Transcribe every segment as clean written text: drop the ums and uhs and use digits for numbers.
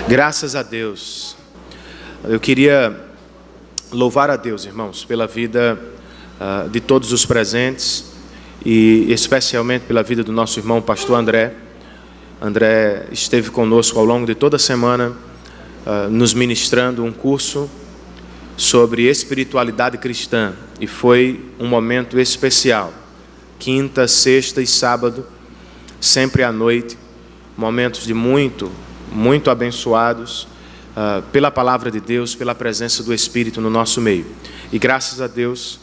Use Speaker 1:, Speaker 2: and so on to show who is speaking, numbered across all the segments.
Speaker 1: Graças a Deus. Eu queria louvar a Deus, irmãos, pela vida de todos os presentes e especialmente pela vida do nosso irmão pastor André. André esteve conosco ao longo de toda a semana, nos ministrando um curso sobre espiritualidade cristã, e foi um momento especial. Quinta, sexta e sábado, sempre à noite, momentos de muito abençoados pela palavra de Deus, pela presença do Espírito no nosso meio. E graças a Deus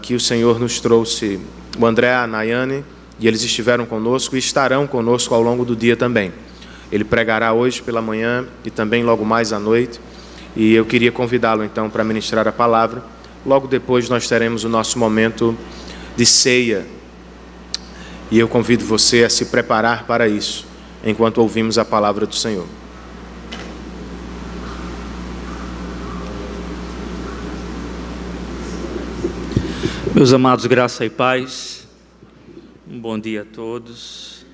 Speaker 1: que o Senhor nos trouxe o André, a Nayane, e eles estiveram conosco e estarão conosco ao longo do dia também. Ele pregará hoje pela manhã e também logo mais à noite, e eu queria convidá-lo então para ministrar a palavra. Logo depois nós teremos o nosso momento de ceia, e eu convido você a se preparar para isso, enquanto ouvimos a palavra do Senhor.
Speaker 2: Meus amados, graça e paz, um bom dia a todos.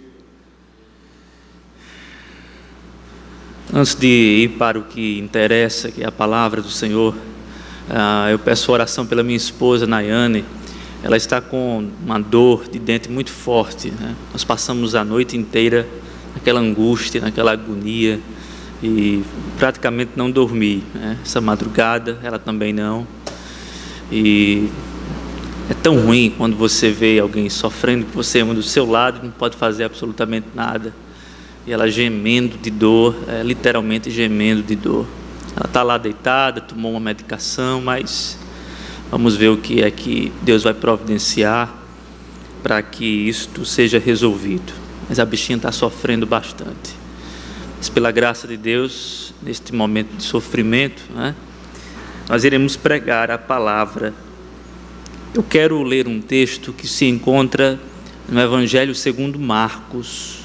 Speaker 2: Antes de ir para o que interessa, que é a palavra do Senhor, eu peço oração pela minha esposa, Nayane. Ela está com uma dor de dente muito forte, né? Nós passamos a noite inteira naquela angústia, naquela agonia, e praticamente não dormi, né? Essa madrugada ela também não. E é tão ruim quando você vê alguém sofrendo, que você ama do seu lado e não pode fazer absolutamente nada, e ela gemendo de dor, literalmente gemendo de dor. Ela está lá deitada, tomou uma medicação, mas vamos ver o que é que Deus vai providenciar para que isto seja resolvido. Mas a bichinha está sofrendo bastante. Mas pela graça de Deus, neste momento de sofrimento, né, nós iremos pregar a palavra. Eu quero ler um texto que se encontra no Evangelho segundo Marcos.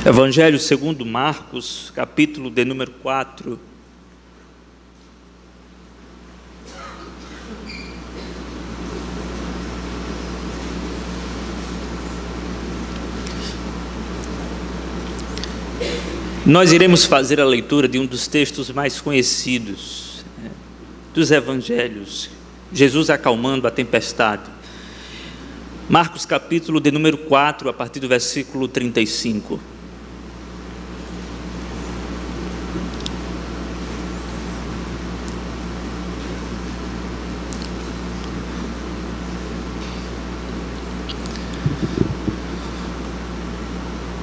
Speaker 2: Evangelho segundo Marcos, capítulo de número 4. Nós iremos fazer a leitura de um dos textos mais conhecidos dos evangelhos, Jesus acalmando a tempestade. Marcos capítulo de número 4, a partir do versículo 35.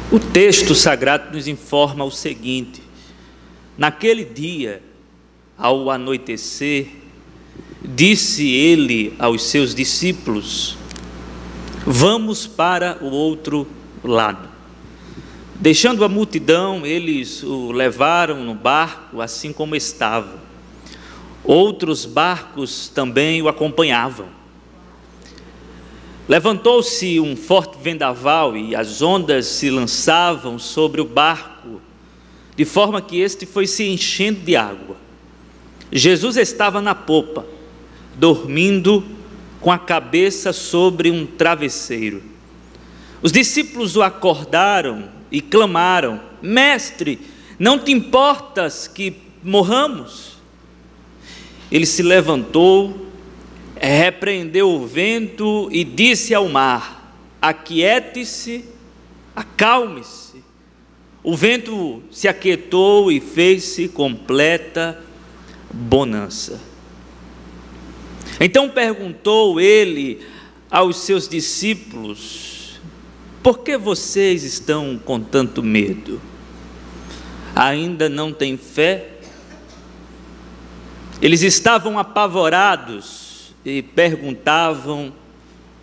Speaker 2: O texto sagrado nos informa o seguinte: naquele dia, ao anoitecer, disse ele aos seus discípulos: vamos para o outro lado. Deixando a multidão, eles o levaram no barco, assim como estava. Outros barcos também o acompanhavam. Levantou-se um forte vendaval e as ondas se lançavam sobre o barco, de forma que este foi se enchendo de água. Jesus estava na popa, dormindo com a cabeça sobre um travesseiro. Os discípulos o acordaram e clamaram: mestre, não te importas que morramos? Ele se levantou, repreendeu o vento e disse ao mar: aquiete-se, acalme-se. O vento se aquietou e fez-se completa bonança. Então perguntou ele aos seus discípulos: por que vocês estão com tanto medo? Ainda não têm fé? Eles estavam apavorados e perguntavam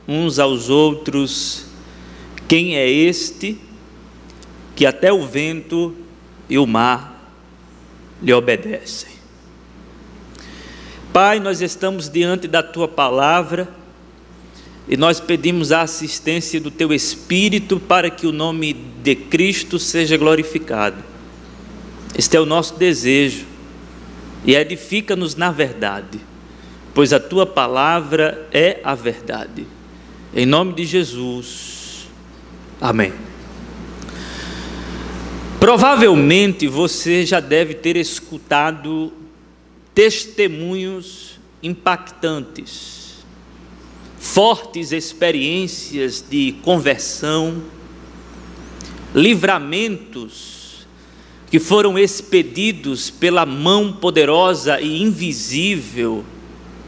Speaker 2: uns aos outros: quem é este que até o vento e o mar lhe obedecem? Pai, nós estamos diante da Tua palavra e nós pedimos a assistência do Teu Espírito para que o nome de Cristo seja glorificado. Este é o nosso desejo, e edifica-nos na verdade, pois a tua palavra é a verdade. Em nome de Jesus, amém. Provavelmente você já deve ter escutado testemunhos impactantes, fortes experiências de conversão, livramentos que foram expedidos pela mão poderosa e invisível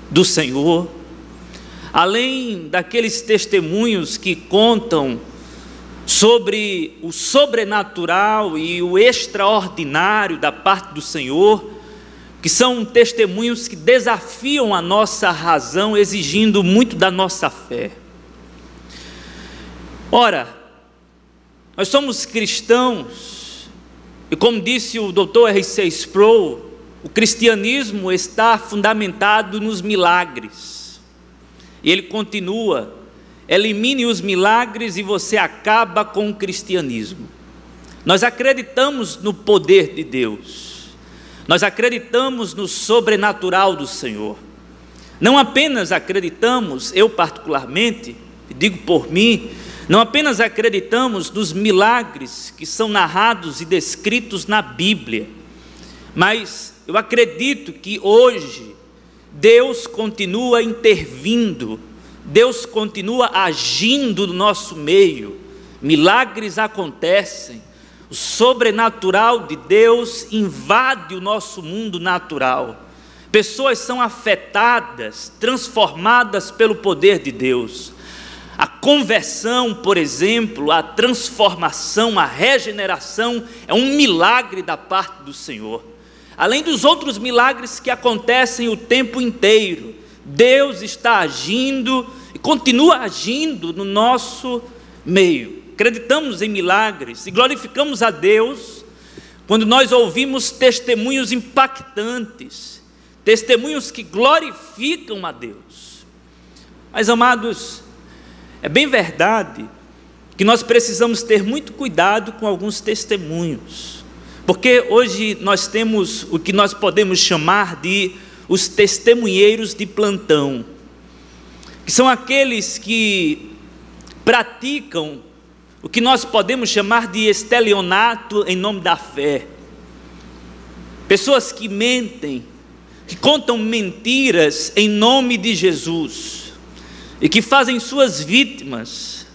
Speaker 2: do Senhor, além daqueles testemunhos que contam sobre o sobrenatural e o extraordinário da parte do Senhor, que são testemunhos que desafiam a nossa razão, exigindo muito da nossa fé. Ora, nós somos cristãos, e como disse o Dr. R.C. Sproul, o cristianismo está fundamentado nos milagres. E ele continua: elimine os milagres e você acaba com o cristianismo. Nós acreditamos no poder de Deus, nós acreditamos no sobrenatural do Senhor. Não apenas acreditamos, eu particularmente, digo por mim, não apenas acreditamos nos milagres que são narrados e descritos na Bíblia, mas eu acredito que hoje Deus continua intervindo, Deus continua agindo no nosso meio, milagres acontecem, o sobrenatural de Deus invade o nosso mundo natural, pessoas são afetadas, transformadas pelo poder de Deus. A conversão, por exemplo, a transformação, a regeneração é um milagre da parte do Senhor. Além dos outros milagres que acontecem o tempo inteiro, Deus está agindo e continua agindo no nosso meio. Acreditamos em milagres e glorificamos a Deus quando nós ouvimos testemunhos impactantes, testemunhos que glorificam a Deus. Mas, amados, é bem verdade que nós precisamos ter muito cuidado com alguns testemunhos, porque hoje nós temos o que nós podemos chamar de os testemunheiros de plantão, que são aqueles que praticam o que nós podemos chamar de estelionato em nome da fé, pessoas que mentem, que contam mentiras em nome de Jesus, e que fazem suas vítimas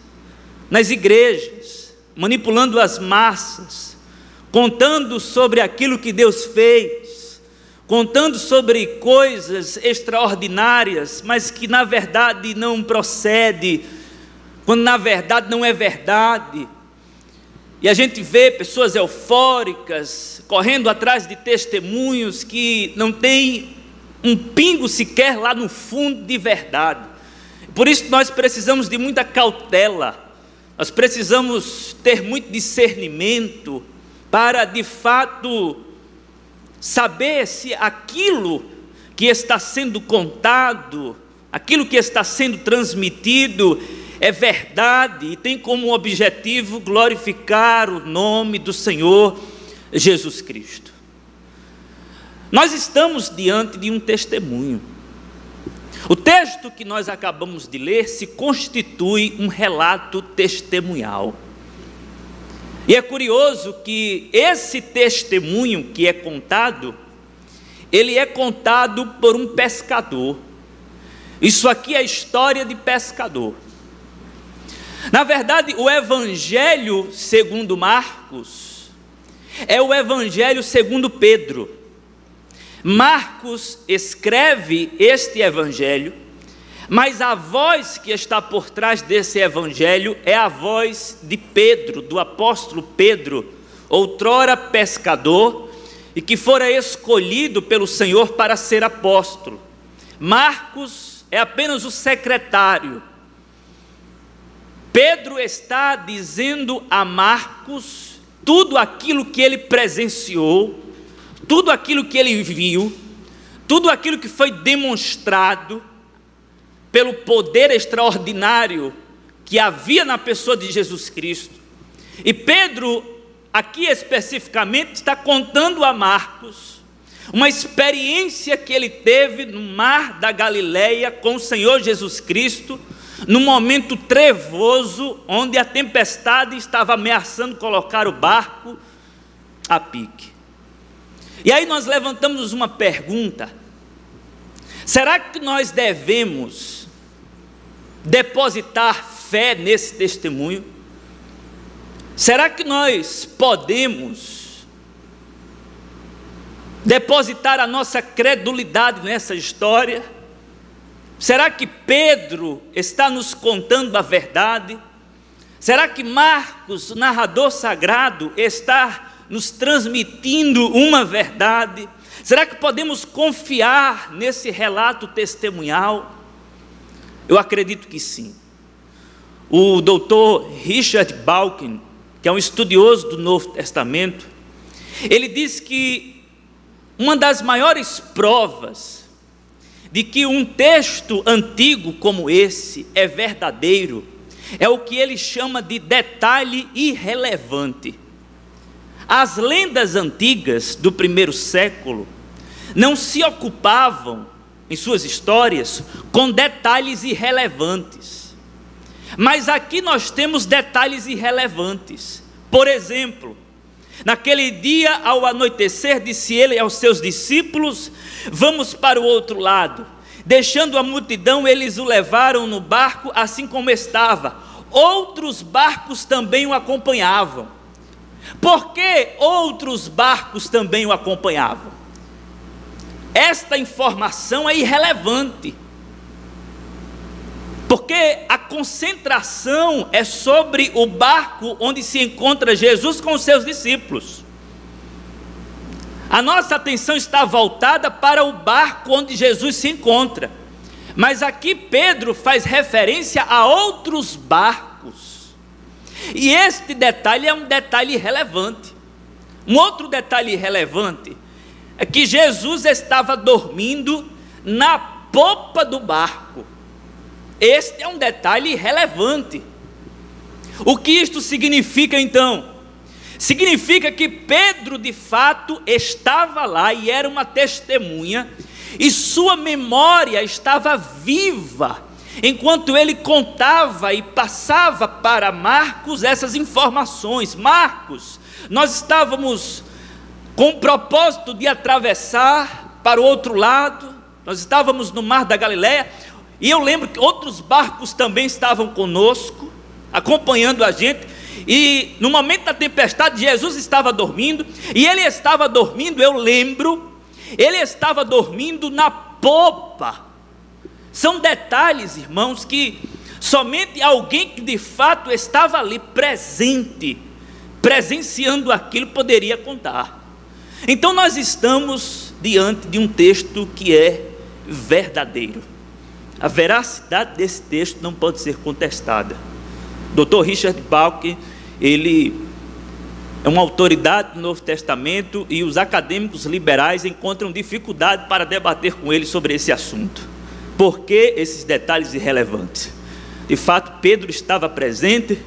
Speaker 2: nas igrejas, manipulando as massas, contando sobre aquilo que Deus fez, contando sobre coisas extraordinárias, mas que na verdade não procede, quando na verdade não é verdade. E a gente vê pessoas eufóricas, correndo atrás de testemunhos que não tem um pingo sequer lá no fundo de verdade. Por isso nós precisamos de muita cautela, nós precisamos ter muito discernimento para de fato saber se aquilo que está sendo contado, aquilo que está sendo transmitido é verdade e tem como objetivo glorificar o nome do Senhor Jesus Cristo. Nós estamos diante de um testemunho. O texto que nós acabamos de ler se constitui um relato testemunhal. E é curioso que esse testemunho que é contado, ele é contado por um pescador. Isso aqui é a história de pescador. Na verdade, o Evangelho segundo Marcos é o Evangelho segundo Pedro. Marcos escreve este evangelho, mas a voz que está por trás desse evangelho é a voz de Pedro, do apóstolo Pedro, outrora pescador, e que fora escolhido pelo Senhor para ser apóstolo. Marcos é apenas o secretário. Pedro está dizendo a Marcos tudo aquilo que ele presenciou, tudo aquilo que ele viu, tudo aquilo que foi demonstrado pelo poder extraordinário que havia na pessoa de Jesus Cristo. E Pedro aqui especificamente está contando a Marcos uma experiência que ele teve no mar da Galileia com o Senhor Jesus Cristo, num momento trevoso, onde a tempestade estava ameaçando colocar o barco a pique. E aí nós levantamos uma pergunta: será que nós devemos depositar fé nesse testemunho? Será que nós podemos depositar a nossa credulidade nessa história? Será que Pedro está nos contando a verdade? Será que Marcos, o narrador sagrado, está nos transmitindo uma verdade? Será que podemos confiar nesse relato testemunhal? Eu acredito que sim. O doutor Richard Dawkins, que é um estudioso do Novo Testamento, ele diz que uma das maiores provas de que um texto antigo como esse é verdadeiro é o que ele chama de detalhe irrelevante. As lendas antigas do primeiro século não se ocupavam, em suas histórias, com detalhes irrelevantes. Mas aqui nós temos detalhes irrelevantes. Por exemplo, naquele dia, ao anoitecer, disse ele aos seus discípulos: vamos para o outro lado. Deixando a multidão, eles o levaram no barco assim como estava. Outros barcos também o acompanhavam. Por que outros barcos também o acompanhavam? Esta informação é irrelevante, porque a concentração é sobre o barco onde se encontra Jesus com os seus discípulos. A nossa atenção está voltada para o barco onde Jesus se encontra, mas aqui Pedro faz referência a outros barcos, e este detalhe é um detalhe irrelevante. Um outro detalhe irrelevante é que Jesus estava dormindo na popa do barco. Este é um detalhe irrelevante. O que isto significa então? Significa que Pedro de fato estava lá e era uma testemunha, e sua memória estava viva, enquanto ele contava e passava para Marcos essas informações. Marcos, nós estávamos com o propósito de atravessar para o outro lado, nós estávamos no mar da Galileia, e eu lembro que outros barcos também estavam conosco, acompanhando a gente, e no momento da tempestade Jesus estava dormindo, e ele estava dormindo, eu lembro, ele estava dormindo na popa. São detalhes, irmãos, que somente alguém que de fato estava ali presente, presenciando aquilo, poderia contar. Então nós estamos diante de um texto que é verdadeiro. A veracidade desse texto não pode ser contestada. Dr. Richard Dawkins, ele é uma autoridade do Novo Testamento, e os acadêmicos liberais encontram dificuldade para debater com ele sobre esse assunto. Por que esses detalhes irrelevantes? De fato, Pedro estava presente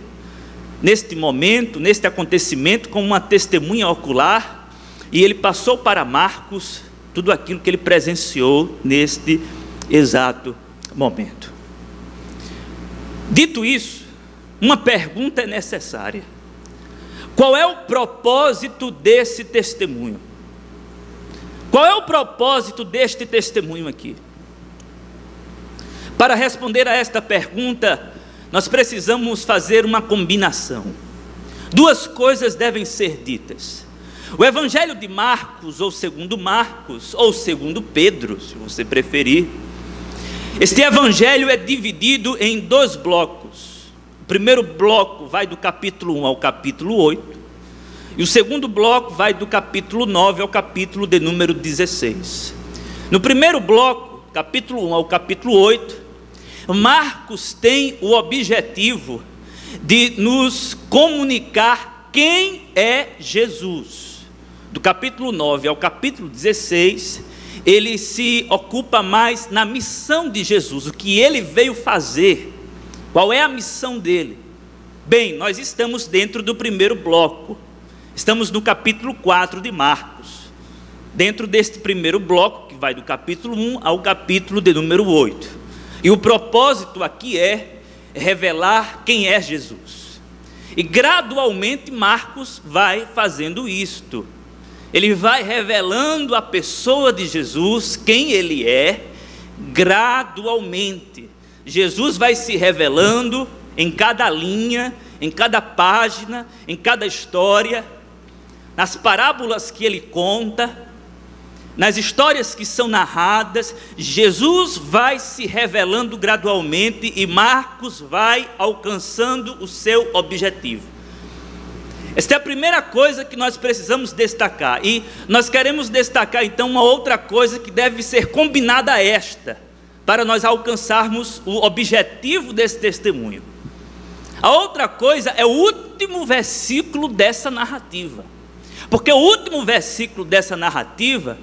Speaker 2: neste momento, neste acontecimento, como uma testemunha ocular, e ele passou para Marcos tudo aquilo que ele presenciou neste exato momento. Dito isso, uma pergunta é necessária: qual é o propósito desse testemunho? Qual é o propósito deste testemunho aqui? Para responder a esta pergunta, nós precisamos fazer uma combinação. Duas coisas devem ser ditas. O Evangelho de Marcos, ou segundo Marcos, ou segundo Pedro, se você preferir, este Evangelho é dividido em dois blocos. O primeiro bloco vai do capítulo 1 ao capítulo 8, e o segundo bloco vai do capítulo 9 ao capítulo de número 16. No primeiro bloco, capítulo 1 ao capítulo 8, Marcos tem o objetivo de nos comunicar quem é Jesus. Do capítulo 9 ao capítulo 16, ele se ocupa mais na missão de Jesus, o que ele veio fazer, qual é a missão dele. Bem, nós estamos dentro do primeiro bloco,
Speaker 3: Estamos no capítulo 4 de Marcos, dentro deste primeiro bloco, que vai do capítulo 1 ao capítulo de número 8. E o propósito aqui é revelar quem é Jesus. E gradualmente Marcos vai fazendo isto. Ele vai revelando a pessoa de Jesus, quem ele é, gradualmente. Jesus vai se revelando em cada linha, em cada página, em cada história, nas parábolas que ele conta, nas histórias que são narradas. Jesus vai se revelando gradualmente e Marcos vai alcançando o seu objetivo. Esta é a primeira coisa que nós precisamos destacar, e nós queremos destacar então uma outra coisa que deve ser combinada a esta, para nós alcançarmos o objetivo desse testemunho. A outra coisa é o último versículo dessa narrativa, porque o último versículo dessa narrativa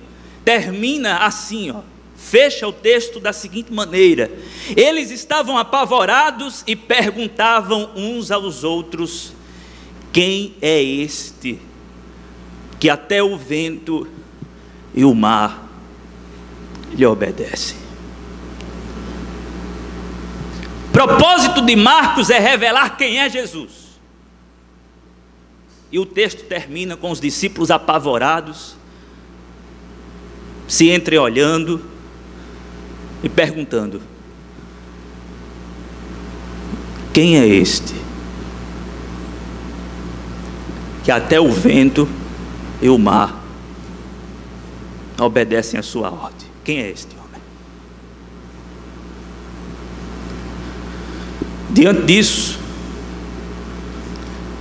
Speaker 3: termina assim, fecha o texto da seguinte maneira: eles estavam apavorados e perguntavam uns aos outros: quem é este que até o vento e o mar lhe obedecem? O propósito de Marcos é revelar quem é Jesus. E o texto termina com os discípulos apavorados, se entreolhando e perguntando: quem é este que até o vento e o mar obedecem a sua ordem? Quem é este homem? Diante disso,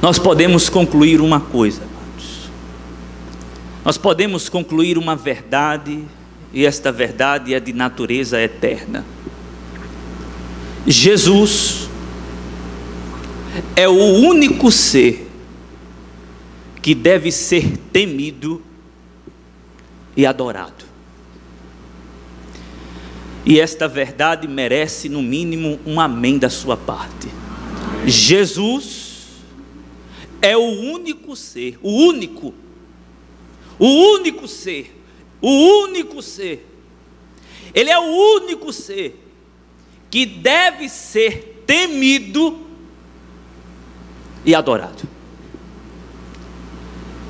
Speaker 3: nós podemos concluir uma coisa, amados. Nós podemos concluir uma verdade, e esta verdade é de natureza eterna. Jesus é o único ser que deve ser temido e adorado. E esta verdade merece no mínimo um amém da sua parte. Jesus é o único ser, o único ser. Ele é o único ser que deve ser temido e adorado.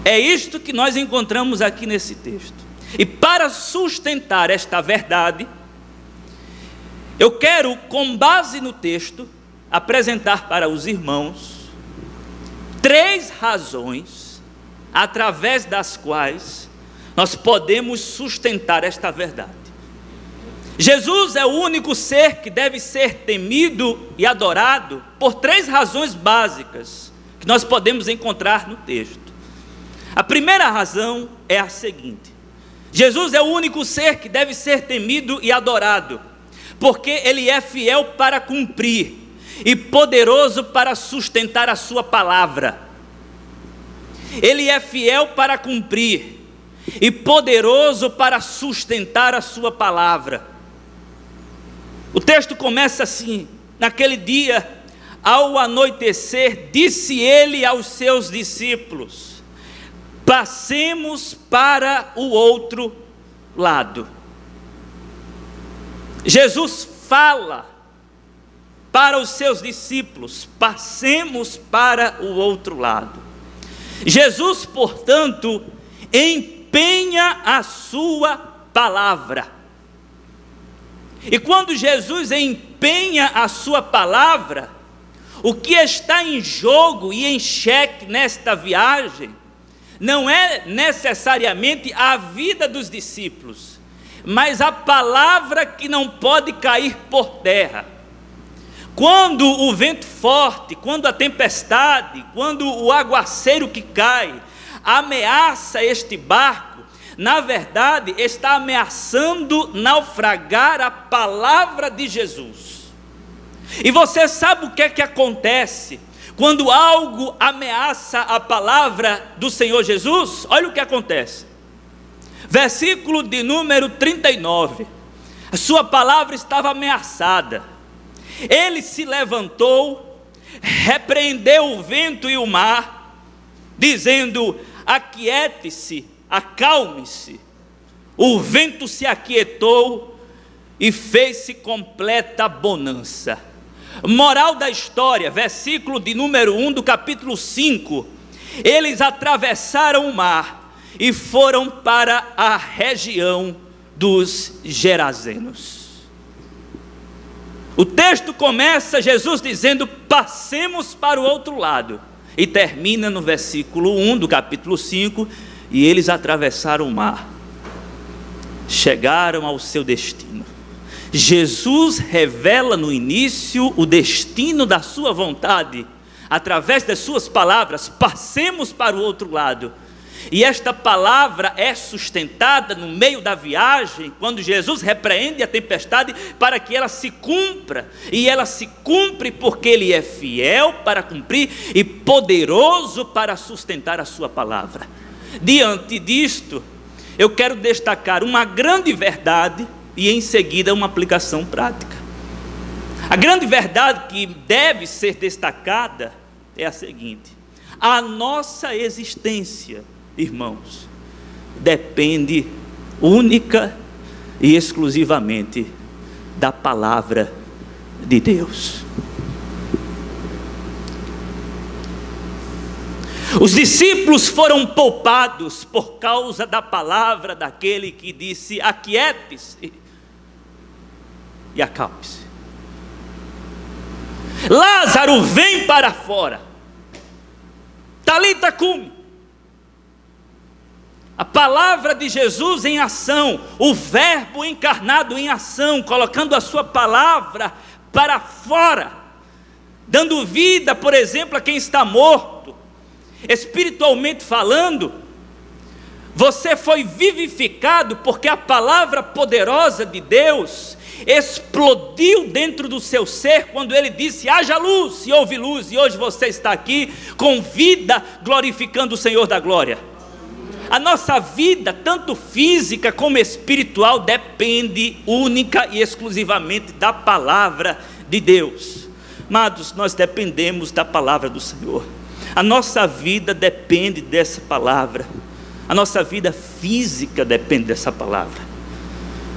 Speaker 3: É isto que nós encontramos aqui nesse texto. E para sustentar esta verdade, eu quero, com base no texto, apresentar para os irmãos 3 razões através das quais nós podemos sustentar esta verdade. Jesus é o único ser que deve ser temido e adorado por 3 razões básicas que nós podemos encontrar no texto. A primeira razão é a seguinte: Jesus é o único ser que deve ser temido e adorado, porque Ele é fiel para cumprir e poderoso para sustentar a sua palavra. Ele é fiel para cumprir e poderoso para sustentar a sua palavra. O texto começa assim: naquele dia, ao anoitecer, disse ele aos seus discípulos: passemos para o outro lado. Jesus fala para os seus discípulos: passemos para o outro lado. Jesus, portanto, empenha a sua palavra. E quando Jesus empenha a sua palavra, o que está em jogo e em xeque nesta viagem não é necessariamente a vida dos discípulos, mas a palavra que não pode cair por terra. Quando o vento forte, quando a tempestade, quando o aguaceiro que cai ameaça este barco, na verdade está ameaçando naufragar a palavra de Jesus. E você sabe o que é que acontece quando algo ameaça a palavra do Senhor Jesus? Olha o que acontece. Versículo de número 39. A sua palavra estava ameaçada. Ele se levantou, repreendeu o vento e o mar, dizendo: aquiete-se, acalme-se. O vento se aquietou e fez-se completa bonança. Moral da história, versículo de número 1 do capítulo 5. Eles atravessaram o mar e foram para a região dos Gerazenos. O texto começa Jesus dizendo: passemos para o outro lado, e termina no versículo 1 do capítulo 5, e eles atravessaram o mar, chegaram ao seu destino. Jesus revela no início o destino da sua vontade, através das suas palavras: passemos para o outro lado. E esta palavra é sustentada no meio da viagem, quando Jesus repreende a tempestade para que ela se cumpra. E ela se cumpre porque Ele é fiel para cumprir e poderoso para sustentar a sua palavra. Diante disto, eu quero destacar uma grande verdade e em seguida uma aplicação prática. A grande verdade que deve ser destacada é a seguinte: a nossa existência, irmãos, depende única e exclusivamente da palavra de Deus. Os discípulos foram poupados por causa da palavra daquele que disse: aquiete-se e acalme-se. Lázaro, vem para fora. Talita cumi. A palavra de Jesus em ação, o verbo encarnado em ação, colocando a sua palavra para fora, dando vida, por exemplo, a quem está morto. Espiritualmente falando, você foi vivificado porque a palavra poderosa de Deus explodiu dentro do seu ser quando Ele disse: haja luz, e houve luz. E hoje você está aqui com vida, glorificando o Senhor da glória. A nossa vida, tanto física como espiritual, depende única e exclusivamente da palavra de Deus. Amados, nós dependemos da palavra do Senhor. A nossa vida depende dessa palavra. A nossa vida física depende dessa palavra.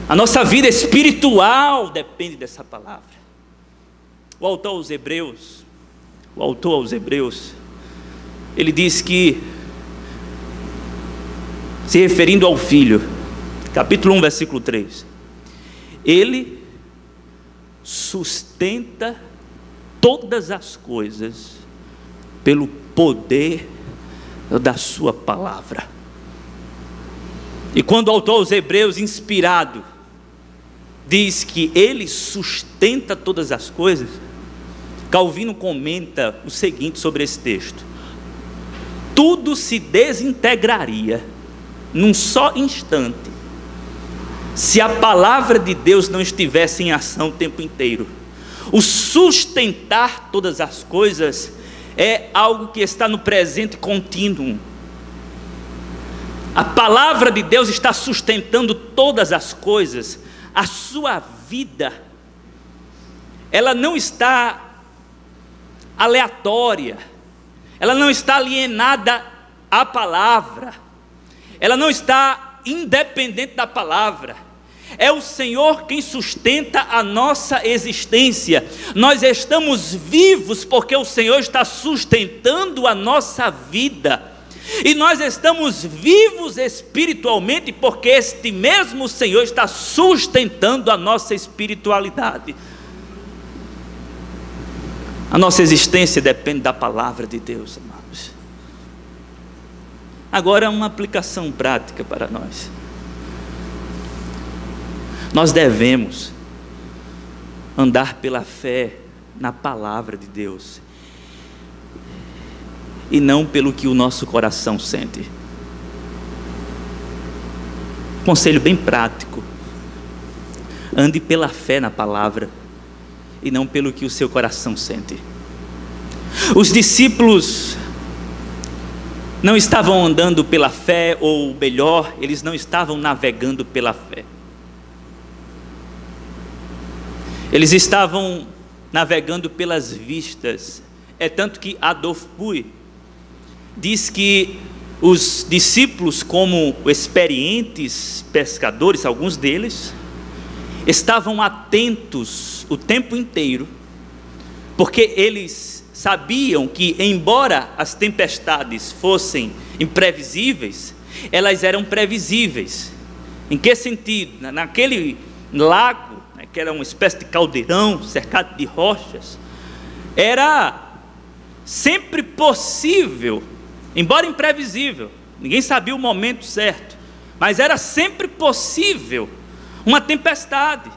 Speaker 3: A nossa vida espiritual depende dessa palavra. O autor aos Hebreus, ele diz que, se referindo ao Filho, capítulo 1, versículo 3, Ele sustenta todas as coisas pelo poder da sua palavra. E quando o autor aos Hebreus, inspirado, diz que Ele sustenta todas as coisas, Calvino comenta o seguinte sobre esse texto: tudo se desintegraria num só instante se a palavra de Deus não estivesse em ação o tempo inteiro. O sustentar todas as coisas é algo que está no presente contínuo. A palavra de Deus está sustentando todas as coisas. A sua vida, ela não está aleatória, ela não está alienada à palavra, ela não está independente da palavra. É o Senhor quem sustenta a nossa existência. Nós estamos vivos porque o Senhor está sustentando a nossa vida. E nós estamos vivos espiritualmente porque este mesmo Senhor está sustentando a nossa espiritualidade. A nossa existência depende da palavra de Deus, amados. Agora, uma aplicação prática para nós. Nós devemos andar pela fé na palavra de Deus e não pelo que o nosso coração sente. Conselho bem prático: ande pela fé na palavra e não pelo que o seu coração sente. Os discípulos não estavam andando pela fé, ou melhor, eles não estavam navegando pela fé. Eles estavam navegando pelas vistas. É tanto que Adolf Buhr diz que os discípulos, como experientes pescadores, alguns deles, estavam atentos o tempo inteiro, porque eles sabiam que, embora as tempestades fossem imprevisíveis, elas eram previsíveis. Em que sentido? Naquele lago, que era uma espécie de caldeirão cercado de rochas, era sempre possível, embora imprevisível, ninguém sabia o momento certo, mas era sempre possível uma tempestade.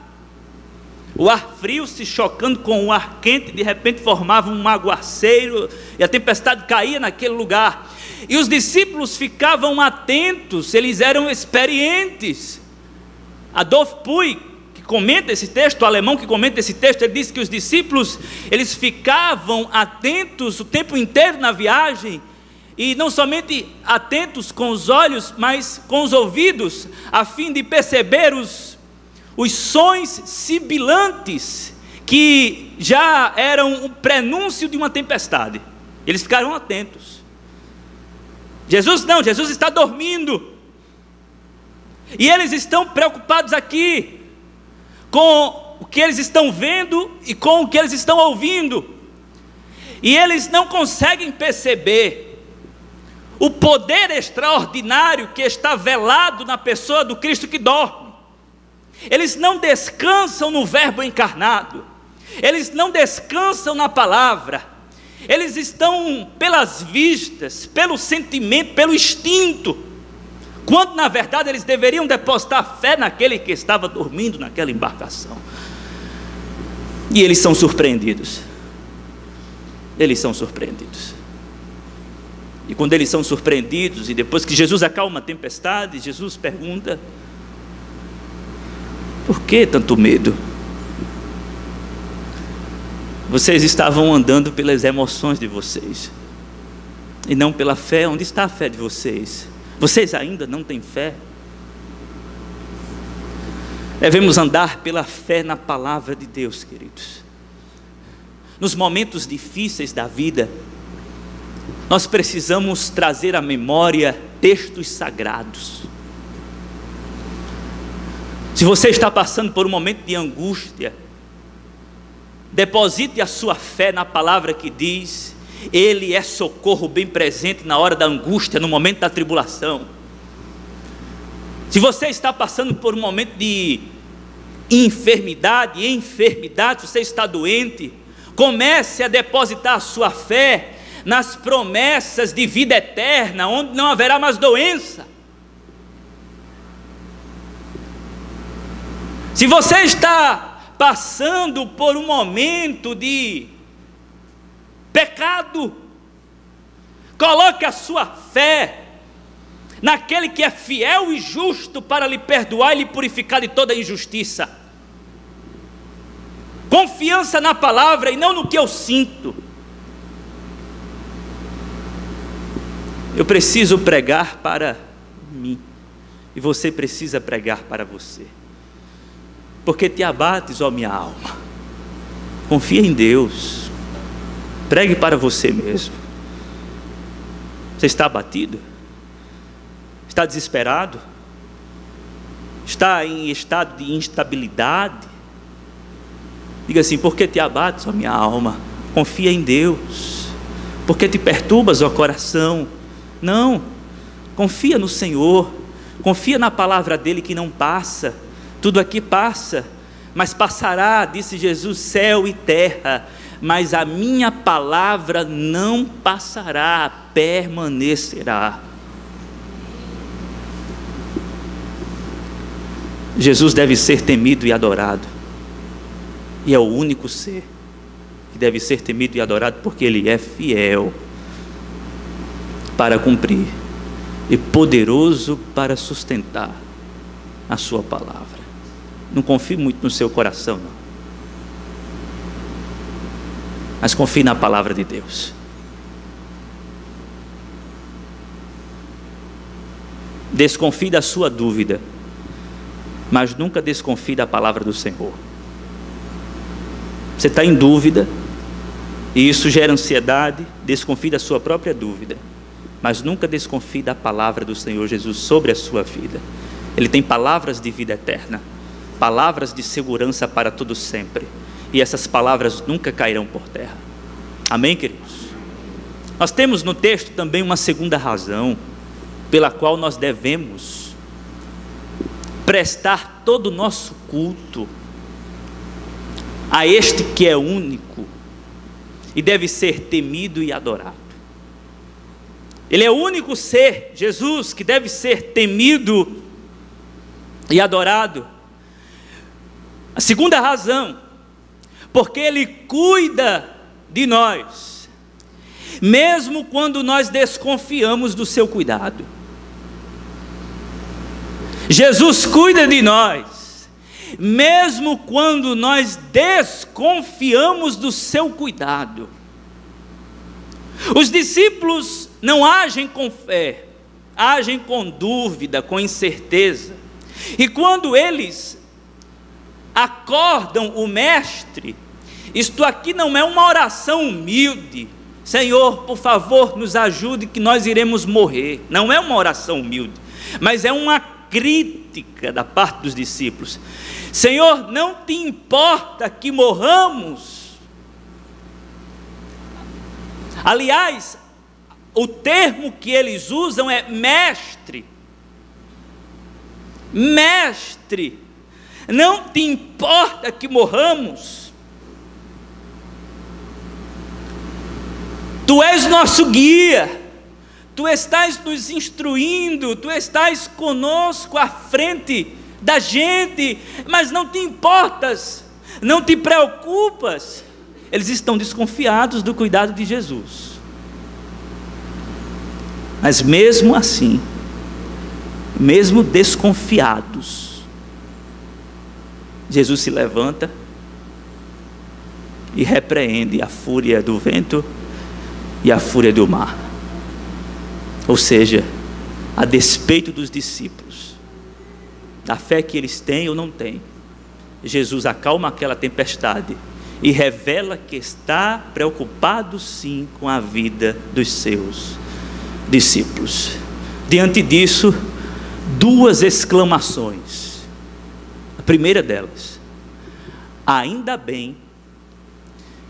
Speaker 3: O ar frio se chocando com o ar quente, de repente formava um aguaceiro e a tempestade caía naquele lugar. E os discípulos ficavam atentos, eles eram experientes. Adolf Puy, que comenta esse texto, o alemão que comenta esse texto, ele diz que os discípulos, eles ficavam atentos o tempo inteiro na viagem, e não somente atentos com os olhos, mas com os ouvidos, a fim de perceber os sons sibilantes, que já eram o prenúncio de uma tempestade. Eles ficaram atentos. Jesus não, Jesus está dormindo, e eles estão preocupados aqui com o que eles estão vendo e com o que eles estão ouvindo, e eles não conseguem perceber o poder extraordinário que está velado na pessoa do Cristo que dorme. Eles não descansam no Verbo encarnado, eles não descansam na palavra, eles estão pelas vistas, pelo sentimento, pelo instinto, quando na verdade eles deveriam depositar fé naquele que estava dormindo naquela embarcação. E eles são surpreendidos. Eles são surpreendidos. E quando eles são surpreendidos, e depois que Jesus acalma a tempestade, Jesus pergunta: por que tanto medo? Vocês estavam andando pelas emoções de vocês, e não pela fé. Onde está a fé de vocês? Vocês ainda não têm fé? Devemos andar pela fé na palavra de Deus, queridos. Nos momentos difíceis da vida, nós precisamos trazer à memória textos sagrados. Se você está passando por um momento de angústia, deposite a sua fé na palavra que diz: Ele é socorro bem presente na hora da angústia, no momento da tribulação. Se você está passando por um momento de enfermidade, se você está doente, comece a depositar a sua fé nas promessas de vida eterna, onde não haverá mais doença. Se você está passando por um momento de pecado, coloque a sua fé naquele que é fiel e justo para lhe perdoar e lhe purificar de toda injustiça. Confiança na palavra e não no que eu sinto. Eu preciso pregar para mim, e você precisa pregar para você. Porque te abates, ó minha alma? Confia em Deus. Pregue para você mesmo. Você está abatido? Está desesperado? Está em estado de instabilidade? Diga assim: por que te abates, ó minha alma? Confia em Deus. Por que te perturbas, ó coração? Não, confia no Senhor, confia na palavra dele que não passa. Tudo aqui passa, mas passará, disse Jesus, céu e terra, mas a minha palavra não passará, permanecerá. Jesus deve ser temido e adorado, e é o único ser que deve ser temido e adorado, porque ele é fiel para cumprir e poderoso para sustentar a sua palavra. Não confie muito no seu coração, não, mas confie na palavra de Deus. Desconfie da sua dúvida, mas nunca desconfie da palavra do Senhor. Você está em dúvida e isso gera ansiedade, desconfie da sua própria dúvida. mas nunca desconfie da palavra do Senhor Jesus sobre a sua vida. Ele tem palavras de vida eterna, palavras de segurança para todo sempre, e essas palavras nunca cairão por terra. Amém, queridos? Nós temos no texto também uma segunda razão pela qual nós devemos prestar todo o nosso culto a este que é único e deve ser temido e adorado. Ele é o único ser, Jesus, que deve ser temido e adorado. A segunda razão, porque Ele cuida de nós, mesmo quando nós desconfiamos do seu cuidado. Jesus cuida de nós, mesmo quando nós desconfiamos do seu cuidado. Os discípulos não agem com fé, agem com dúvida, com incerteza. E quando eles acordam o mestre, isto aqui não é uma oração humilde: Senhor, por favor, nos ajude que nós iremos morrer. Não é uma oração humilde, mas é uma crítica da parte dos discípulos. Senhor, não te importa que morramos? Aliás, o termo que eles usam é mestre. Mestre, não te importa que morramos? Tu és nosso guia, tu estás nos instruindo, tu estás conosco à frente da gente, mas não te importas, não te preocupas. Eles estão desconfiados do cuidado de Jesus. Mas mesmo assim, mesmo desconfiados, Jesus se levanta e repreende a fúria do vento e a fúria do mar. Ou seja, a despeito dos discípulos, da fé que eles têm ou não têm, Jesus acalma aquela tempestade e revela que está preocupado sim com a vida dos seus discípulos. Diante disso, duas exclamações. A primeira delas: ainda bem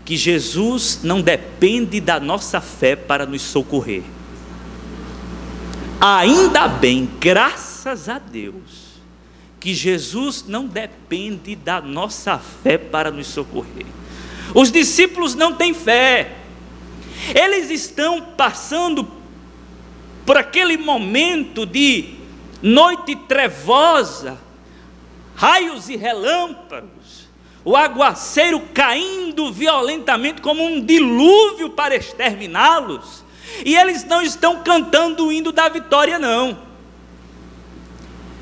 Speaker 3: que Jesus não depende da nossa fé para nos socorrer. Ainda bem, graças a Deus, que Jesus não depende da nossa fé para nos socorrer. Os discípulos não têm fé, eles estão passando por aquele momento de noite trevosa, raios e relâmpagos, o aguaceiro caindo violentamente como um dilúvio para exterminá-los, e eles não estão cantando o hino da vitória, não.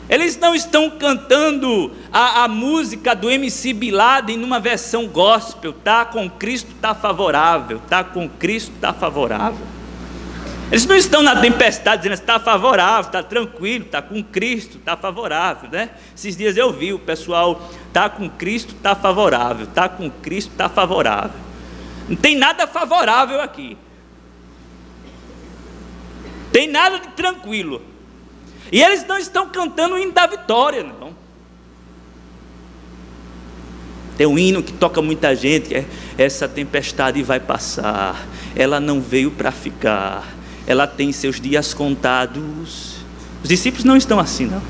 Speaker 3: Eles não estão cantando a música do MC Bin Laden numa versão gospel: tá com Cristo, tá favorável, tá com Cristo, tá favorável. Eles não estão na tempestade dizendo: está favorável, está tranquilo, está com Cristo, está favorável, né? Esses dias eu vi o pessoal: está com Cristo, está favorável, está com Cristo, está favorável. Não tem nada favorável aqui, tem nada de tranquilo. E eles não estão cantando o hino da vitória, não. Tem um hino que toca muita gente, que é: essa tempestade vai passar, ela não veio para ficar, ela tem seus dias contados. Os discípulos não estão assim, não.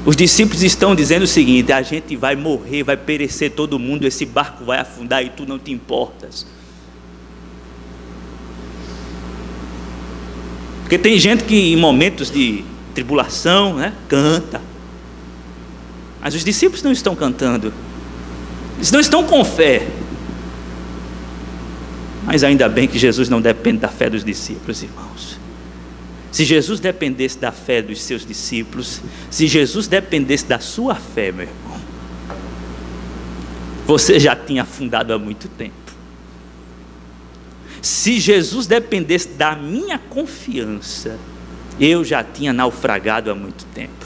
Speaker 3: Os discípulos estão dizendo o seguinte: a gente vai morrer, vai perecer todo mundo, esse barco vai afundar e tu não te importas. Porque tem gente que em momentos de tribulação, né, canta. Mas os discípulos não estão cantando, eles não estão com fé. Mas ainda bem que Jesus não depende da fé dos discípulos, irmãos. Se Jesus dependesse da fé dos seus discípulos, se Jesus dependesse da sua fé, meu irmão, você já tinha afundado há muito tempo. Se Jesus dependesse da minha confiança, eu já tinha naufragado há muito tempo.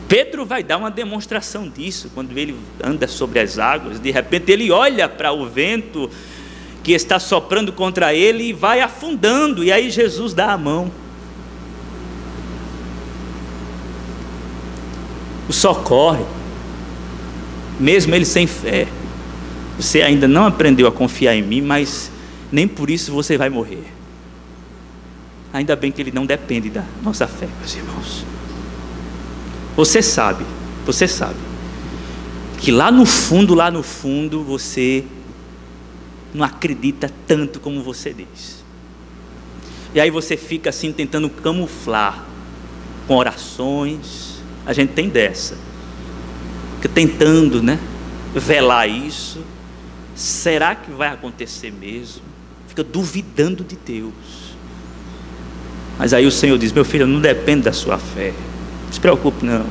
Speaker 3: Pedro vai dar uma demonstração disso, quando ele anda sobre as águas. De repente ele olha para o vento que está soprando contra ele e vai afundando, e aí Jesus dá a mão, o socorre, mesmo ele sem fé. Você ainda não aprendeu a confiar em mim, mas nem por isso você vai morrer. Ainda bem que ele não depende da nossa fé, meus irmãos. Você sabe que lá no fundo você não acredita tanto como você diz. E aí você fica assim tentando camuflar com orações. A gente tem dessa, fica tentando, velar isso. Será que vai acontecer mesmo? Fica duvidando de Deus. Mas aí o Senhor diz: meu filho, eu não dependo da sua fé, não se preocupe não.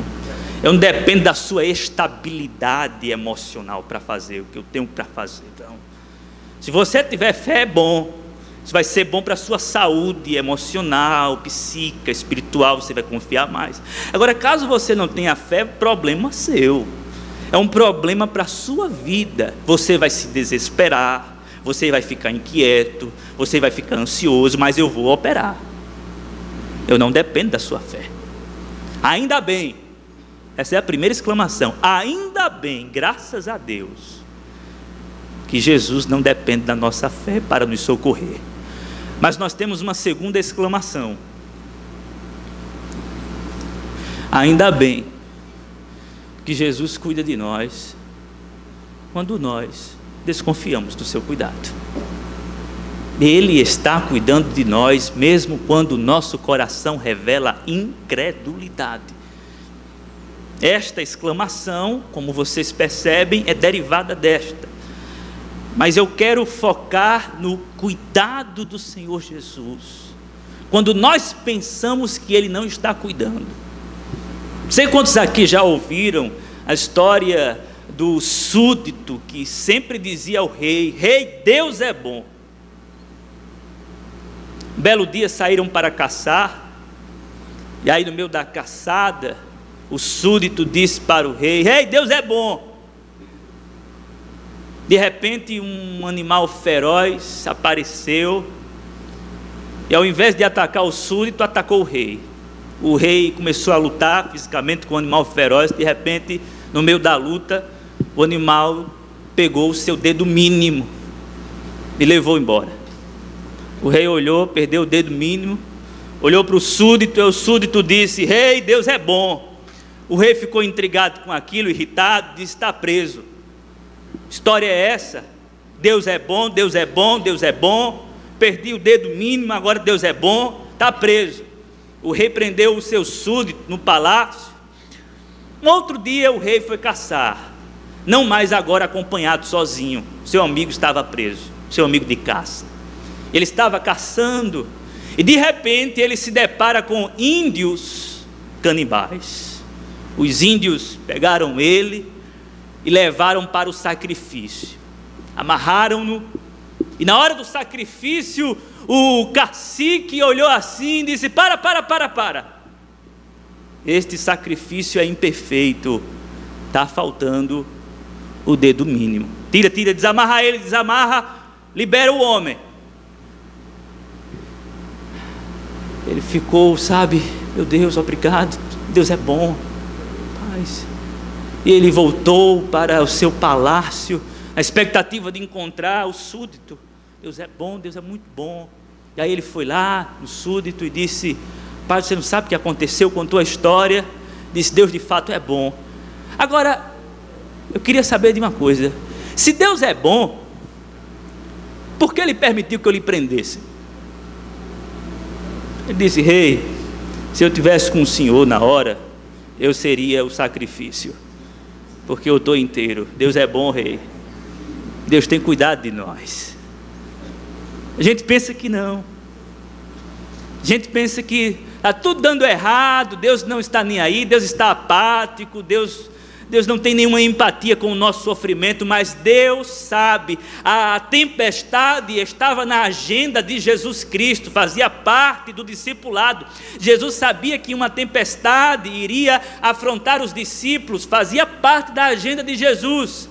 Speaker 3: Eu não dependo da sua estabilidade emocional para fazer o que eu tenho para fazer. Então, se você tiver fé, é bom. Isso vai ser bom para a sua saúde emocional, psíquica, espiritual. Você vai confiar mais. Agora, caso você não tenha fé, problema seu. É um problema para a sua vida. Você vai se desesperar, você vai ficar inquieto, você vai ficar ansioso, mas eu vou operar. Eu não dependo da sua fé. Ainda bem, essa é a primeira exclamação. Ainda bem, graças a Deus, que Jesus não depende da nossa fé para nos socorrer. Mas nós temos uma segunda exclamação. Ainda bem que Jesus cuida de nós quando nós desconfiamos do seu cuidado. Ele está cuidando de nós mesmo quando o nosso coração revela incredulidade. Esta exclamação, como vocês percebem, é derivada desta. Mas eu quero focar no cuidado do Senhor Jesus, quando nós pensamos que Ele não está cuidando. Não sei quantos aqui já ouviram a história do súdito que sempre dizia ao rei: rei, Deus é bom. Um belo dia saíram para caçar, e aí no meio da caçada, o súdito disse para o rei: rei, Deus é bom. De repente um animal feroz apareceu, e ao invés de atacar o súdito, atacou o rei. O rei começou a lutar fisicamente com o animal feroz. De repente, no meio da luta, o animal pegou o seu dedo mínimo e levou embora. O rei olhou, perdeu o dedo mínimo, olhou para o súdito, e o súdito disse: rei, Deus é bom. O rei ficou intrigado com aquilo, irritado, disse: está preso. História é essa? Deus é bom, Deus é bom, Deus é bom. Perdi o dedo mínimo, agora Deus é bom, está preso. O rei prendeu o seu súdito no palácio. Um outro dia o rei foi caçar, não mais agora acompanhado, sozinho. Seu amigo estava preso, seu amigo de caça. Ele estava caçando, e de repente ele se depara com índios canibais. Os índios pegaram ele e levaram para o sacrifício, amarraram-no, e na hora do sacrifício o cacique olhou assim e disse: para, este sacrifício é imperfeito, está faltando o dedo mínimo. Tira, desamarra ele, desamarra, libera o homem. Ele ficou, meu Deus, obrigado, Deus é bom, paz. E ele voltou para o seu palácio, na expectativa de encontrar o súdito. Deus é bom, Deus é muito bom. E aí ele foi lá no súdito e disse: pai, você não sabe o que aconteceu? Contou a história. Disse: Deus de fato é bom. Agora, eu queria saber de uma coisa: se Deus é bom, por que Ele permitiu que eu lhe prendesse? Ele disse: rei, se eu tivesse com o senhor na hora, eu seria o sacrifício, porque eu estou inteiro. Deus é bom, rei. Deus tem cuidado de nós. A gente pensa que não. A gente pensa que está tudo dando errado, Deus não está nem aí, Deus está apático, Deus não tem nenhuma empatia com o nosso sofrimento, mas Deus sabe. A tempestade estava na agenda de Jesus Cristo, fazia parte do discipulado. Jesus sabia que uma tempestade iria afrontar os discípulos, fazia parte da agenda de Jesus.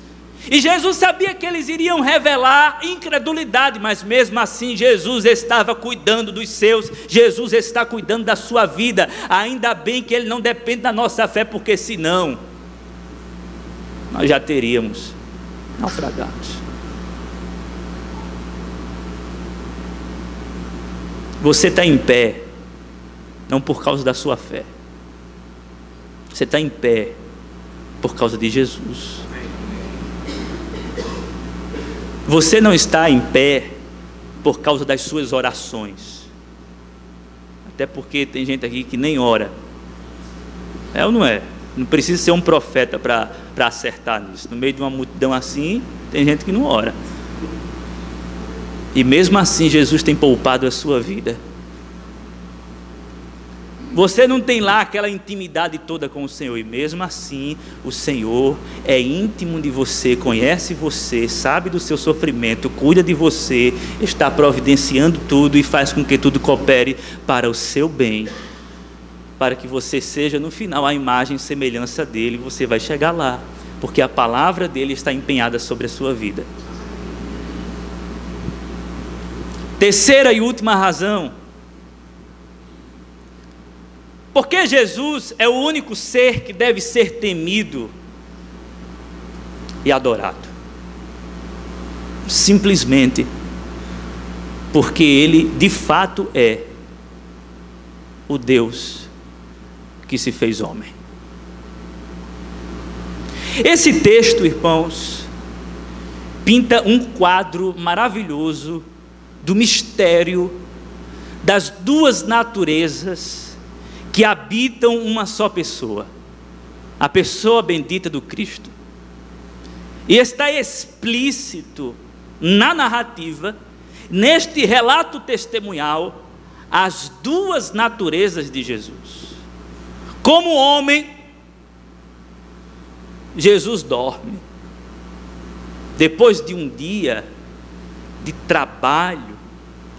Speaker 3: E Jesus sabia que eles iriam revelar incredulidade, mas mesmo assim Jesus estava cuidando dos seus, Jesus está cuidando da sua vida. Ainda bem que Ele não depende da nossa fé, porque senão nós já teríamos naufragado. Você está em pé, não por causa da sua fé, você está em pé por causa de Jesus. Você não está em pé por causa das suas orações, até porque tem gente aqui que nem ora, é ou não é? Não precisa ser um profeta para acertar nisso. No meio de uma multidão assim, tem gente que não ora, e mesmo assim Jesus tem poupado a sua vida. Você não tem lá aquela intimidade toda com o Senhor, e mesmo assim o Senhor é íntimo de você, conhece você, sabe do seu sofrimento, cuida de você, está providenciando tudo e faz com que tudo coopere para o seu bem, para que você seja no final a imagem e semelhança dele. Você vai chegar lá, porque a palavra dele está empenhada sobre a sua vida. Terceira e última razão, porque Jesus é o único ser que deve ser temido e adorado. Simplesmente porque Ele de fato é o Deus que se fez homem. Esse texto, irmãos, pinta um quadro maravilhoso do mistério das duas naturezas que habitam uma só pessoa, a pessoa bendita do Cristo. E está explícito na narrativa, neste relato testemunhal, as duas naturezas de Jesus. Como homem, Jesus dorme. Depois de um dia de trabalho,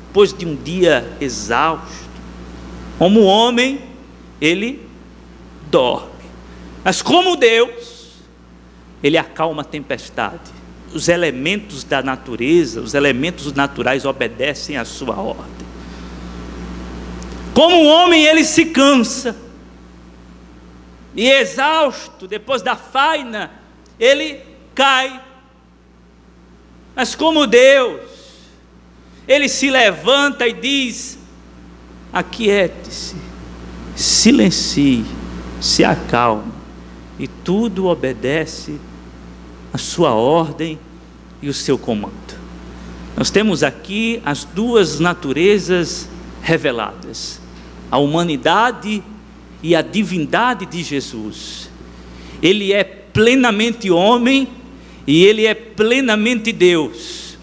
Speaker 3: depois de um dia exausto, como homem, Ele dorme. Mas como Deus, Ele acalma a tempestade. Os elementos da natureza, os elementos naturais obedecem à sua ordem. Como homem, Ele se cansa, e exausto, depois da faina, Ele cai. Mas como Deus, Ele se levanta e diz: aquiete-se, silencie, se acalme, e tudo obedece a sua ordem e o seu comando. Nós temos aqui as duas naturezas reveladas, a humanidade e a divindade de Jesus. Ele é plenamente homem e Ele é plenamente Deus.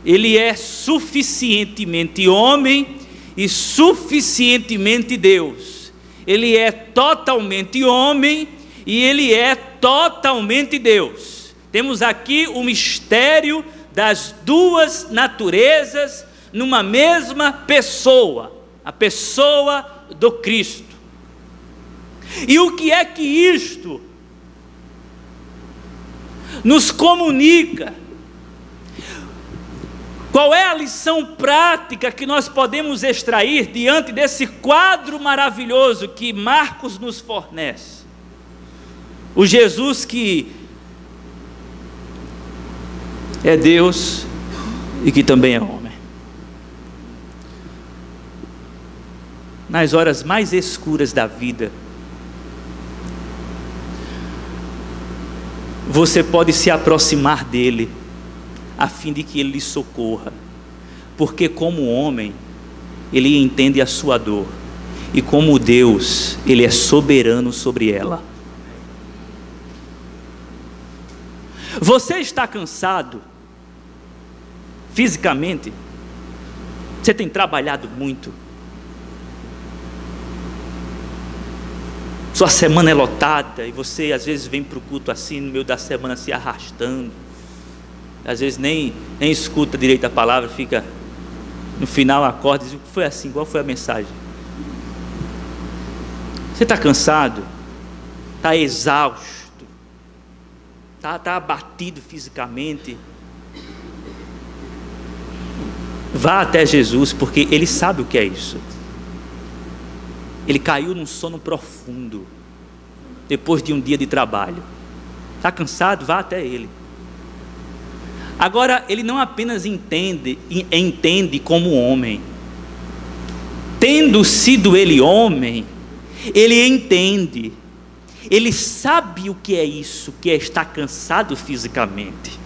Speaker 3: Ele é suficientemente homem e suficientemente Deus. Ele é totalmente homem e Ele é totalmente Deus. Temos aqui o mistério das duas naturezas numa mesma pessoa, a pessoa do Cristo. E o que é que isto nos comunica? Qual é a lição prática que nós podemos extrair diante desse quadro maravilhoso que Marcos nos fornece? O Jesus que é Deus e que também é homem. Nas horas mais escuras da vida, você pode se aproximar dele, a fim de que Ele lhe socorra, porque como homem, Ele entende a sua dor, e como Deus, Ele é soberano sobre ela. Você está cansado, fisicamente? Você tem trabalhado muito? Sua semana é lotada, e você às vezes vem para o culto assim, no meio da semana se arrastando, às vezes nem escuta direito a palavra, fica no final acorda e diz: o que foi assim? Qual foi a mensagem? Você está cansado? Está exausto? está abatido fisicamente, vá até Jesus, porque Ele sabe o que é isso. Ele caiu num sono profundo, depois de um dia de trabalho. Está cansado? Vá até Ele. Agora, Ele não apenas entende como homem. Tendo sido Ele homem, Ele entende. Ele sabe o que é isso, que é estar cansado fisicamente.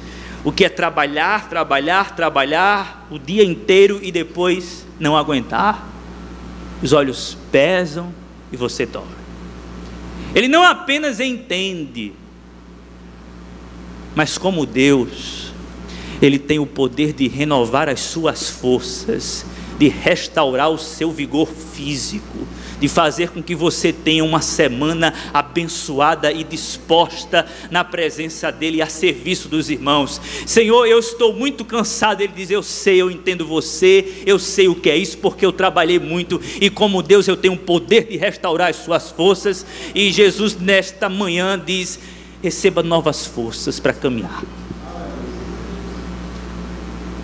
Speaker 3: O que é trabalhar o dia inteiro e depois não aguentar. Os olhos pesam e você dorme. Ele não apenas entende, mas como Deus, Ele tem o poder de renovar as suas forças, de restaurar o seu vigor físico, de fazer com que você tenha uma semana abençoada e disposta na presença dEle, a serviço dos irmãos. Senhor, eu estou muito cansado. Ele diz: eu sei, eu entendo você, eu sei o que é isso, porque eu trabalhei muito, e como Deus eu tenho o poder de restaurar as suas forças. E Jesus nesta manhã diz: receba novas forças para caminhar.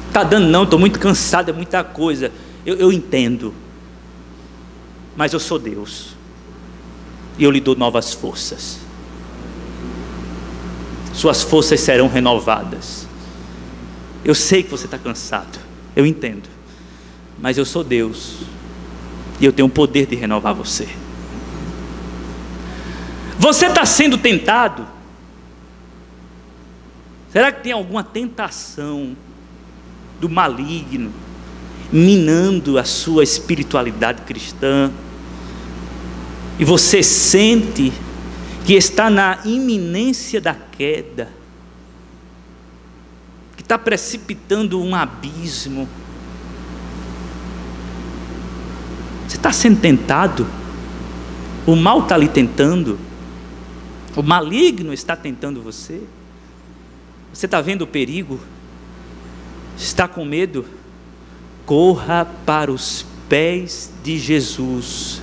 Speaker 3: Está dando não, estou muito cansado, é muita coisa. Eu entendo, mas eu sou Deus, e eu lhe dou novas forças. Suas forças serão renovadas. Eu sei que você está cansado, eu entendo, mas eu sou Deus, e eu tenho o poder de renovar você. Você está sendo tentado? Será que tem alguma tentação do maligno minando a sua espiritualidade cristã, e você sente que está na iminência da queda, que está precipitando um abismo? Você está sendo tentado? O mal está lhe tentando? O maligno está tentando você? Você está vendo o perigo? Está com medo? Corra para os pés de Jesus,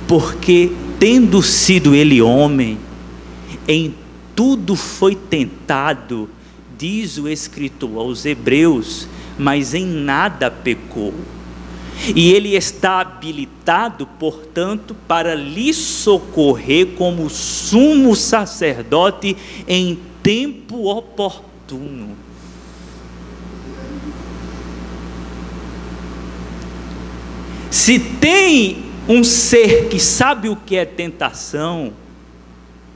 Speaker 3: porque tendo sido Ele homem, em tudo foi tentado, diz o escritor aos Hebreus, mas em nada pecou. E Ele está habilitado, portanto, para lhe socorrer como sumo sacerdote em tempo oportuno. Se tem um ser que sabe o que é tentação,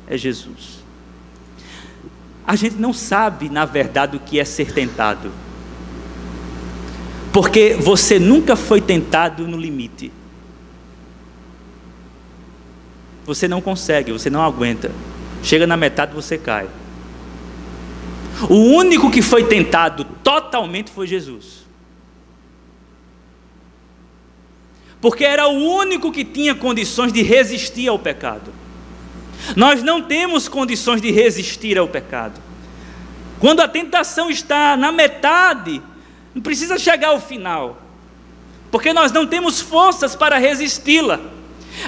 Speaker 3: é Jesus. A gente não sabe, na verdade, o que é ser tentado, porque você nunca foi tentado no limite. Você não consegue, você não aguenta. Chega na metade, você cai. O único que foi tentado totalmente foi Jesus, porque era o único que tinha condições de resistir ao pecado. Nós não temos condições de resistir ao pecado. Quando a tentação está na metade, não precisa chegar ao final, porque nós não temos forças para resisti-la.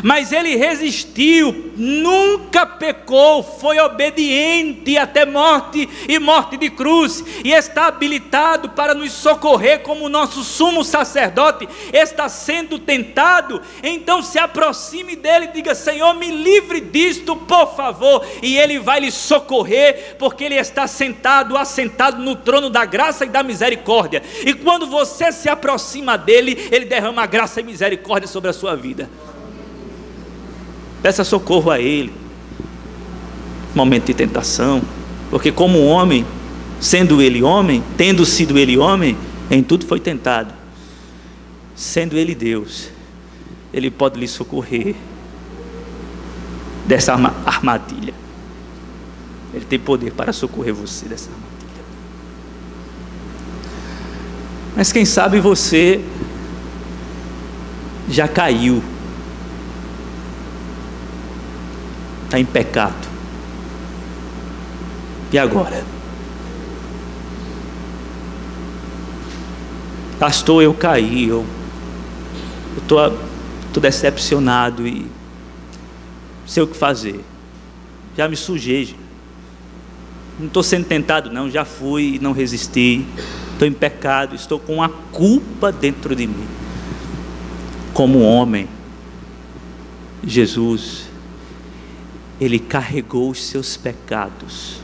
Speaker 3: Mas Ele resistiu, nunca pecou, foi obediente até morte, e morte de cruz, e está habilitado para nos socorrer como nosso sumo sacerdote. Está sendo tentado, então se aproxime dele e diga: Senhor, me livre disto, por favor, e Ele vai lhe socorrer, porque Ele está assentado no trono da graça e da misericórdia, e quando você se aproxima dele, Ele derrama graça e misericórdia sobre a sua vida. Peça socorro a Ele, momento de tentação, porque como homem, sendo Ele homem, tendo sido Ele homem, em tudo foi tentado. Sendo Ele Deus, Ele pode lhe socorrer dessa armadilha. Ele tem poder para socorrer você dessa armadilha. Mas quem sabe você já caiu, está em pecado. E agora? Pastor, eu caí, eu estou decepcionado e não sei o que fazer. Já me sujei. Não estou sendo tentado, não. Já fui e não resisti. Estou em pecado. Estou com a culpa dentro de mim. Como homem, Jesus, Ele carregou os seus pecados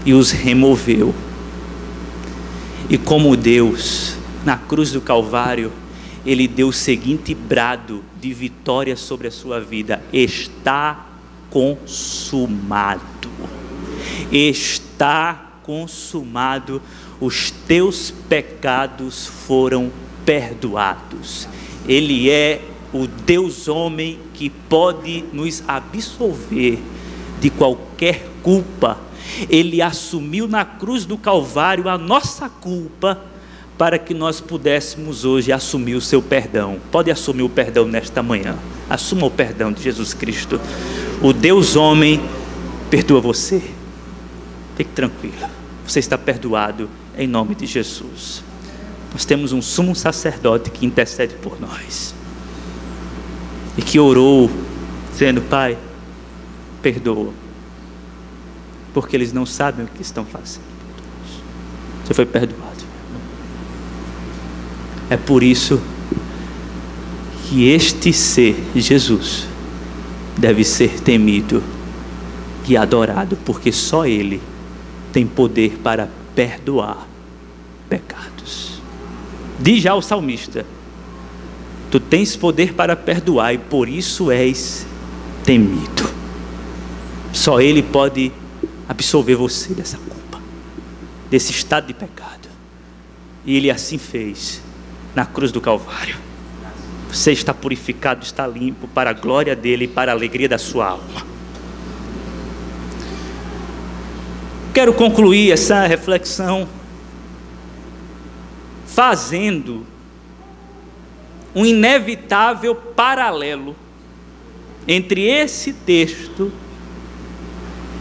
Speaker 3: e os removeu. E como Deus, na cruz do Calvário, Ele deu o seguinte brado de vitória sobre a sua vida: está consumado. Está consumado. Os teus pecados foram perdoados. Ele é o Deus homem que pode nos absolver de qualquer culpa. Ele assumiu na cruz do Calvário a nossa culpa, para que nós pudéssemos hoje assumir o seu perdão. Pode assumir o perdão nesta manhã. Assuma o perdão de Jesus Cristo. O Deus homem perdoa você. Fique tranquilo, você está perdoado em nome de Jesus. Nós temos um sumo sacerdote que intercede por nós e que orou dizendo: Pai, perdoa, porque eles não sabem o que estão fazendo. Você foi perdoado. É por isso que este ser, Jesus, deve ser temido e adorado, porque só Ele tem poder para perdoar pecados. Diz já o salmista: tu tens poder para perdoar e por isso és temido. Só Ele pode absolver você dessa culpa, desse estado de pecado. E Ele assim fez na cruz do Calvário. Você está purificado, está limpo, para a glória dEle e para a alegria da sua alma. Quero concluir essa reflexão fazendo um inevitável paralelo entre esse texto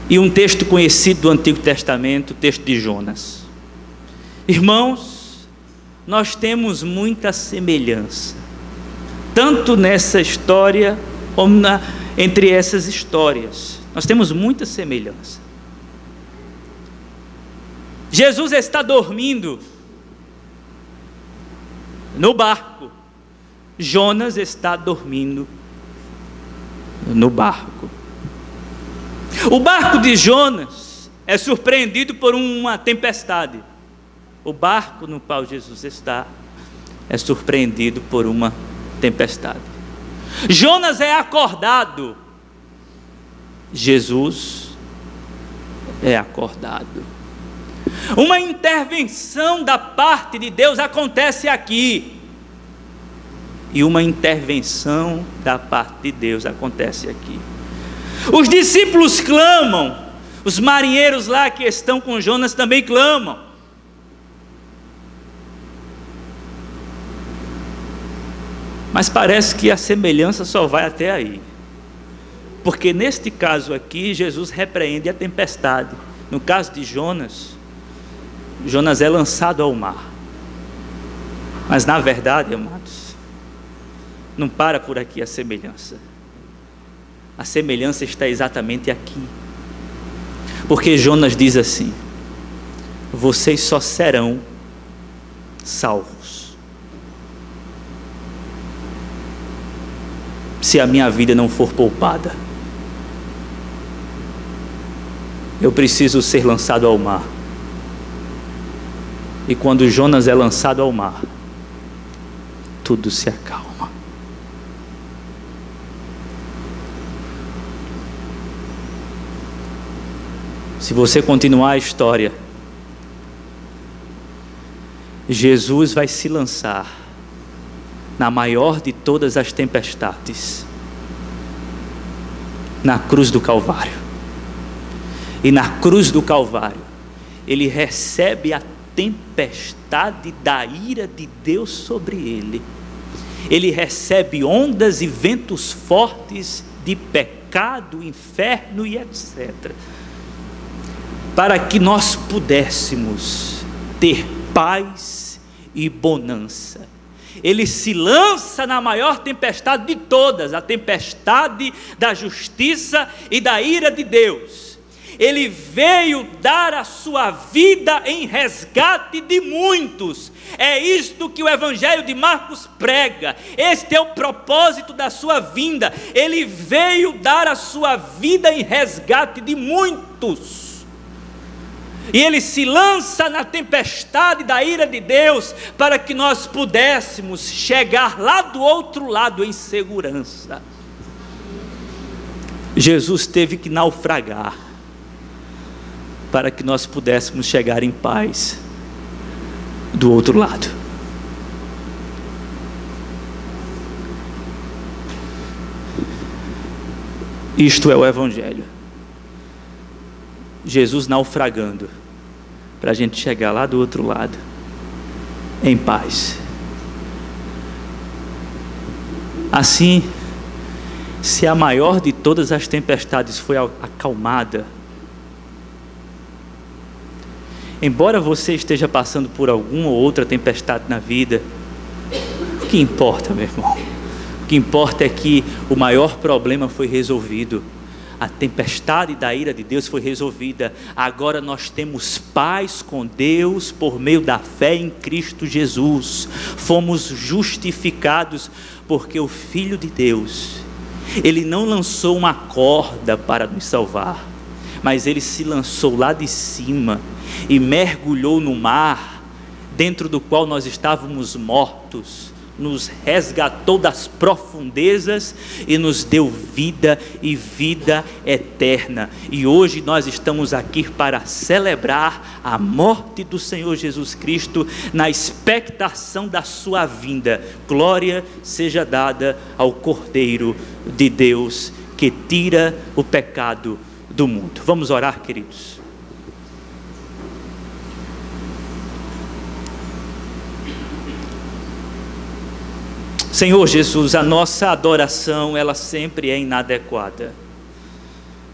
Speaker 3: e um texto conhecido do Antigo Testamento, o texto de Jonas. Irmãos, nós temos muita semelhança, tanto nessa história como entre essas histórias. Nós temos muita semelhança. Jesus está dormindo no barco. Jonas está dormindo no barco. O barco de Jonas é surpreendido por uma tempestade. O barco no qual Jesus está é surpreendido por uma tempestade. Jonas é acordado. Jesus é acordado. Uma intervenção da parte de Deus acontece aqui. E uma intervenção da parte de Deus acontece aqui. Os discípulos clamam. Os marinheiros lá que estão com Jonas também clamam. Mas parece que a semelhança só vai até aí. Porque neste caso aqui, Jesus repreende a tempestade. No caso de Jonas, Jonas é lançado ao mar. Mas na verdade, amados, não para por aqui a semelhança. A semelhança está exatamente aqui. Porque Jonas diz assim: vocês só serão salvos se a minha vida não for poupada. Eu preciso ser lançado ao mar. E quando Jonas é lançado ao mar, tudo se acalma. Se você continuar a história, Jesus vai se lançar na maior de todas as tempestades, na cruz do Calvário. E na cruz do Calvário, Ele recebe a tempestade da ira de Deus sobre Ele. Ele recebe ondas e ventos fortes de pecado, inferno e etc. Para que nós pudéssemos ter paz e bonança. Ele se lança na maior tempestade de todas, a tempestade da justiça e da ira de Deus. Ele veio dar a sua vida em resgate de muitos. É isto que o Evangelho de Marcos prega. Este é o propósito da sua vinda. Ele veio dar a sua vida em resgate de muitos. E ele se lança na tempestade da ira de Deus para que nós pudéssemos chegar lá do outro lado em segurança. Jesus teve que naufragar para que nós pudéssemos chegar em paz do outro lado. Isto é o Evangelho. Jesus naufragando para a gente chegar lá do outro lado em paz. Assim, se a maior de todas as tempestades foi acalmada, embora você esteja passando por alguma ou outra tempestade na vida, o que importa, meu irmão? O que importa é que o maior problema foi resolvido. A tempestade da ira de Deus foi resolvida. Agora nós temos paz com Deus por meio da fé em Cristo Jesus. Fomos justificados porque o Filho de Deus, Ele não lançou uma corda para nos salvar, mas Ele se lançou lá de cima e mergulhou no mar, dentro do qual nós estávamos mortos, nos resgatou das profundezas e nos deu vida e vida eterna. E hoje nós estamos aqui para celebrar a morte do Senhor Jesus Cristo, na expectação da sua vinda. Glória seja dada ao Cordeiro de Deus, que tira o pecado do mundo. Vamos orar, queridos. Senhor Jesus, a nossa adoração, ela sempre é inadequada.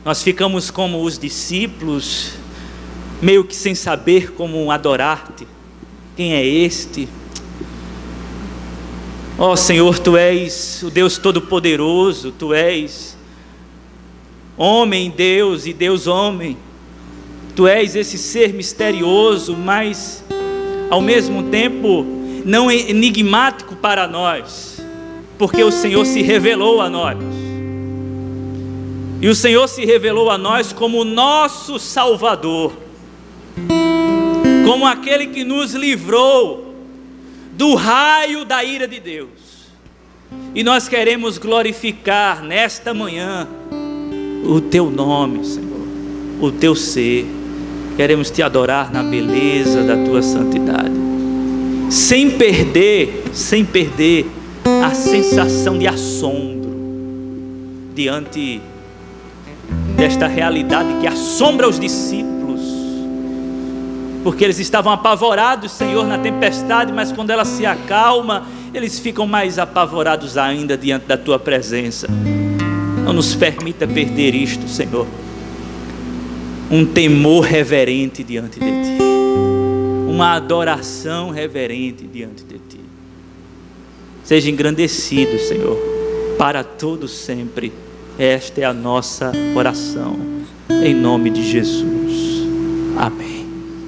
Speaker 3: Nós ficamos como os discípulos, meio que sem saber como adorar-te. Quem é este? Ó Senhor, Tu és o Deus Todo-Poderoso, Tu és homem Deus e Deus homem. Tu és esse ser misterioso, mas ao mesmo tempo não enigmático para nós, porque o Senhor se revelou a nós, e o Senhor se revelou a nós como nosso Salvador, como aquele que nos livrou do raio da ira de Deus. E nós queremos glorificar nesta manhã o Teu nome, Senhor, o Teu ser. Queremos Te adorar na beleza da Tua santidade, sem perder a sensação de assombro diante desta realidade que assombra os discípulos, porque eles estavam apavorados, Senhor, na tempestade, mas quando ela se acalma, eles ficam mais apavorados ainda diante da Tua presença. Não nos permita perder isto, Senhor, um temor reverente diante de Ti, uma adoração reverente diante de Ti. Seja engrandecido, Senhor, para todo sempre. Esta é a nossa oração, em nome de Jesus. Amém.